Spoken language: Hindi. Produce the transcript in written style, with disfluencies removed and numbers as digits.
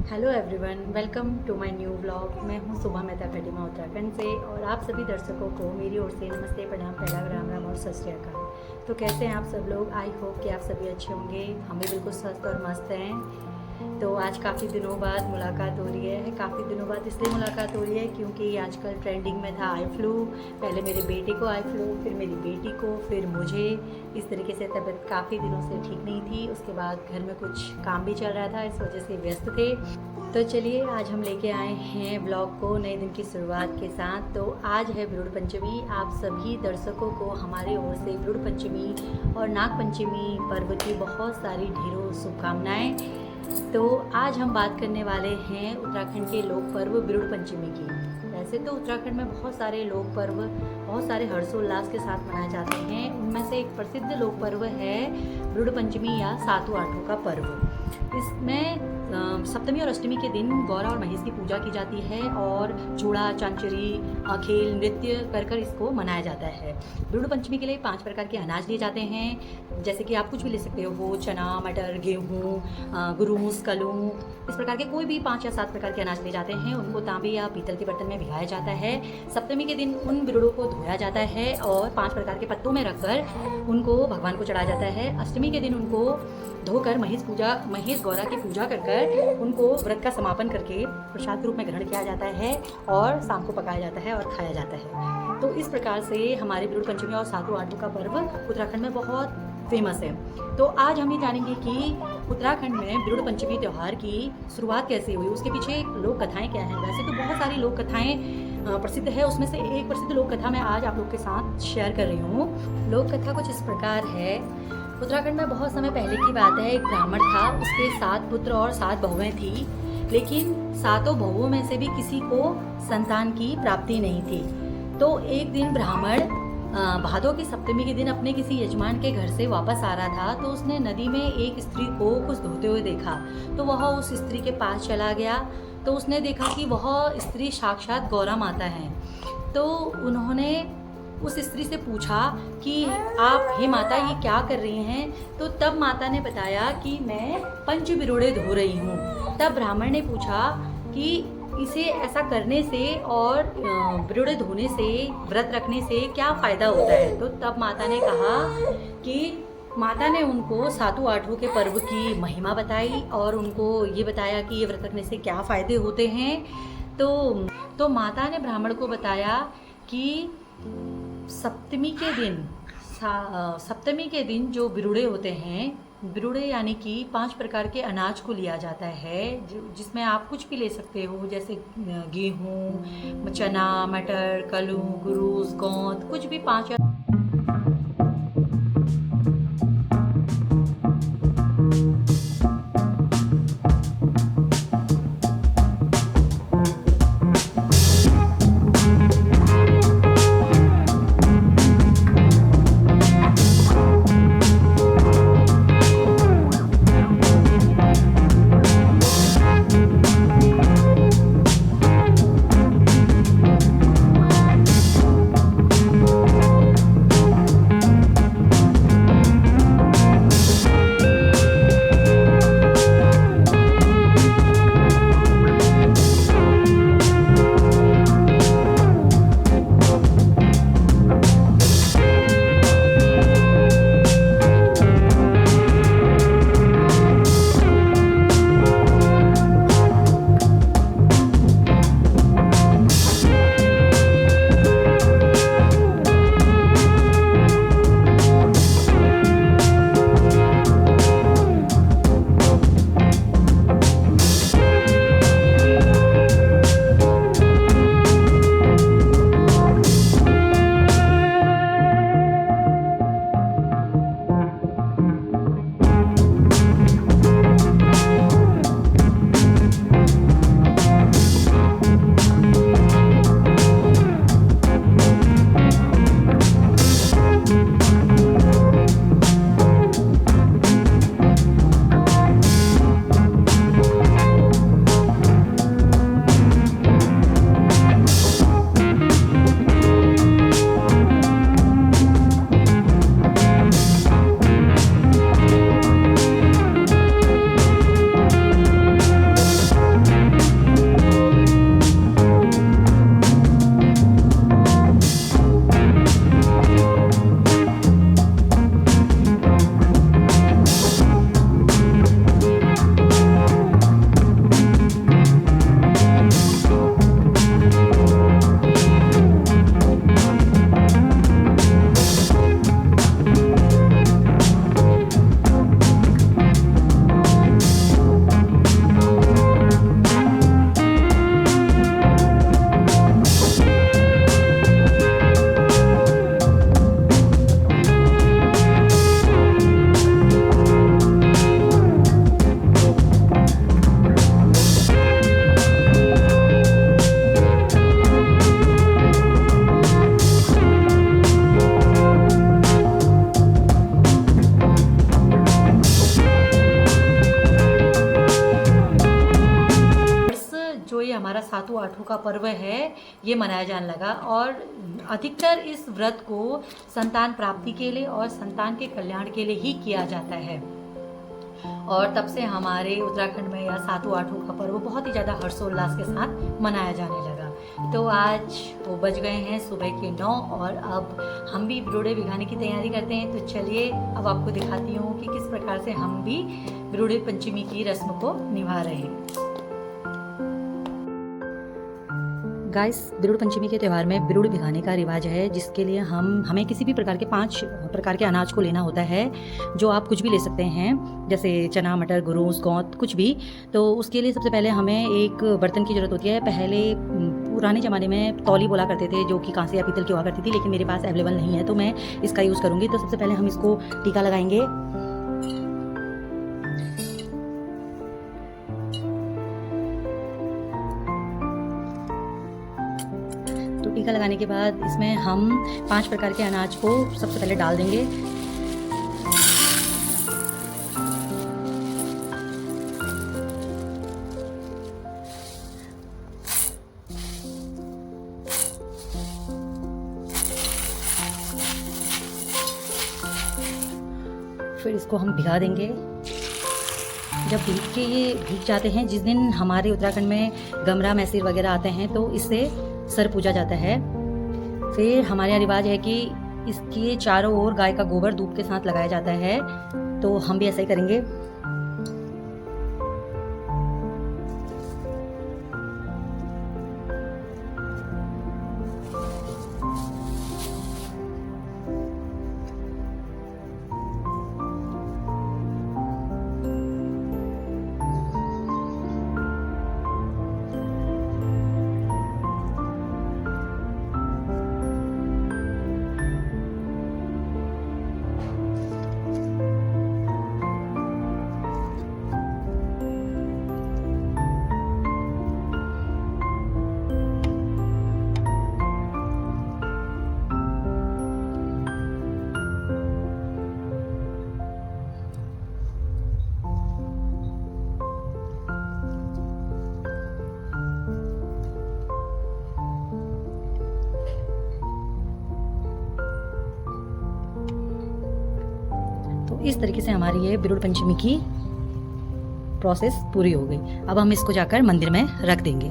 Hello everyone, welcome to my new vlog. मैं हूं सुबह मेहता खटीमा उत्तराखंड से और आप सभी दर्शकों को मेरी ओर से नमस्ते, प्रणाम, पहला राम राम और सत श्री अकाल। तो कैसे हैं आप सब लोग? आई होप कि आप सभी अच्छे होंगे। हम भी बिल्कुल स्वस्थ और मस्त हैं। तो आज काफ़ी दिनों बाद मुलाकात हो रही है। काफ़ी दिनों बाद इसलिए मुलाकात हो रही है क्योंकि आजकल ट्रेंडिंग में था आई फ्लू। पहले मेरे बेटे को आई फ्लू, फिर मेरी बेटी को, फिर मुझे। इस तरीके से तबीयत काफ़ी दिनों से ठीक नहीं थी। उसके बाद घर में कुछ काम भी चल रहा था, इस वजह से व्यस्त थे। तो चलिए आज हम लेके आए हैं ब्लॉग को नए दिन की शुरुआत के साथ। तो आज है विरुड़ पंचमी। आप सभी दर्शकों को हमारे ओर से विरुड़ पंचमी और नाग पंचमी पर्व की बहुत सारी ढेरों शुभकामनाएं। तो आज हम बात करने वाले हैं उत्तराखंड के लोक पर्व विरुड़ पंचमी की। वैसे तो उत्तराखंड में बहुत सारे लोक पर्व बहुत सारे हर्षोल्लास के साथ मनाए जाते हैं। उनमें से एक प्रसिद्ध लोक पर्व है विरुड़ पंचमी या सातों आठों का पर्व। इसमें सप्तमी और अष्टमी के दिन गौरा और महेश की पूजा की जाती है और चूड़ा, चांचरी, खेल, नृत्य कर इसको मनाया जाता है। विरुड़ पंचमी के लिए 5 प्रकार के अनाज लिए जाते हैं, जैसे कि आप कुछ भी ले सकते हो, चना, मटर, गेहूँ, गुरूस, कलूँ, इस प्रकार के कोई भी 5 या 7 प्रकार के अनाज ले जाते हैं। उनको तांबे या पीतल के बर्तन में भिगाया जाता है। सप्तमी के दिन उन विरुड़ों को धोया जाता है और 5 प्रकार के पत्तों में रखकर उनको भगवान को चढ़ाया जाता है। अष्टमी के दिन उनको धोकर महेश गौरा की पूजा कर उनको व्रत का समापन करके प्रसाद के रूप में ग्रहण किया जाता है और शाम को पकाया जाता है और खाया जाता है। तो इस प्रकार से हमारे विरुड़ पंचमी और सातों आठों का पर्व उत्तराखंड में बहुत फेमस है। तो आज हम ये जानेंगे कि उत्तराखंड में विरुड़ पंचमी त्यौहार की शुरुआत कैसे हुई, उसके पीछे लोक कथाएँ क्या हैं। वैसे तो बहुत सारी लोक कथाएँ प्रसिद्ध है, उसमें से एक प्रसिद्ध लोक कथा मैं आज आप लोग के साथ शेयर कर रही हूँ। लोक कथा कुछ इस प्रकार है। उत्तराखंड में बहुत समय पहले की बात है। एक ब्राह्मण था, उसके 7 पुत्र और 7 बहुएं थी, लेकिन 7 बहुओं में से भी किसी को संतान की प्राप्ति नहीं थी। तो एक दिन ब्राह्मण भादों की सप्तमी के दिन अपने किसी यजमान के घर से वापस आ रहा था, तो उसने नदी में एक स्त्री को कुछ धोते हुए देखा। तो वह उस स्त्री के पास चला गया। तो उसने देखा कि वह स्त्री साक्षात गौरा माता है। तो उन्होंने उस स्त्री से पूछा कि आप हे माता ये क्या कर रही हैं? तो तब माता ने बताया कि मैं पंच विरुड़े धो रही हूँ। तब ब्राह्मण ने पूछा कि इसे ऐसा करने से और विरुड़े धोने से, व्रत रखने से क्या फ़ायदा होता है? तो तब माता ने कहा कि माता ने उनको सातों आठों के पर्व की महिमा बताई और उनको ये बताया कि ये व्रत रखने से क्या फ़ायदे होते हैं। तो माता ने ब्राह्मण को बताया कि सप्तमी के दिन जो विरुड़े होते हैं, विरुड़े यानी कि 5 प्रकार के अनाज को लिया जाता है, जिसमें आप कुछ भी ले सकते हो, जैसे गेहूँ, चना, मटर, कलू, गुरूस, गोंद, कुछ भी 5 या हमारा सातों आठों का पर्व है ये मनाया जाने लगा। और अधिकतर इस व्रत को संतान प्राप्ति के लिए और संतान के कल्याण के लिए ही किया जाता है। और तब से हमारे उत्तराखंड में यह सातों आठों का पर्व बहुत ही ज़्यादा हर्षोल्लास के साथ मनाया जाने लगा। तो आज वो बज गए हैं सुबह के 9 और अब हम भी ब्रूड़े भिगाने की तैयारी करते हैं। तो चलिए अब आपको दिखाती हूँ कि किस प्रकार से हम भी ब्रूड़े पंचमी की रस्म को निभा रहे हैं। गाइस, ब्रूड़ पंचमी के त्यौहार में ब्रूड़ भिगाने का रिवाज है, जिसके लिए हमें किसी भी प्रकार के 5 प्रकार के अनाज को लेना होता है, जो आप कुछ भी ले सकते हैं, जैसे चना, मटर, गुरूस, गौत, कुछ भी। तो उसके लिए सबसे पहले हमें एक बर्तन की ज़रूरत होती है। पहले पुराने ज़माने में तौली बोला करते थे, जो कि कांसे या पीतल की हुआ करती थी, लेकिन मेरे पास अवेलेबल नहीं है तो मैं इसका यूज़ करूँगी। तो सबसे पहले हम इसको टीका लगाएंगे। तो टीका लगाने के बाद इसमें हम 5 प्रकार के अनाज को सबसे पहले डाल देंगे। फिर इसको हम भिगा देंगे। जब ये भीग जाते हैं, जिस दिन हमारे उत्तराखंड में गमरा, मैसिर वगैरह आते हैं, तो इससे सर पूजा जाता है। फिर हमारे यहाँ रिवाज है कि इसके चारों ओर गाय का गोबर धूप के साथ लगाया जाता है, तो हम भी ऐसा ही करेंगे। इस तरीके से हमारी ये ब्रूड़ पंचमी की प्रोसेस पूरी हो गई। अब हम इसको जाकर मंदिर में रख देंगे।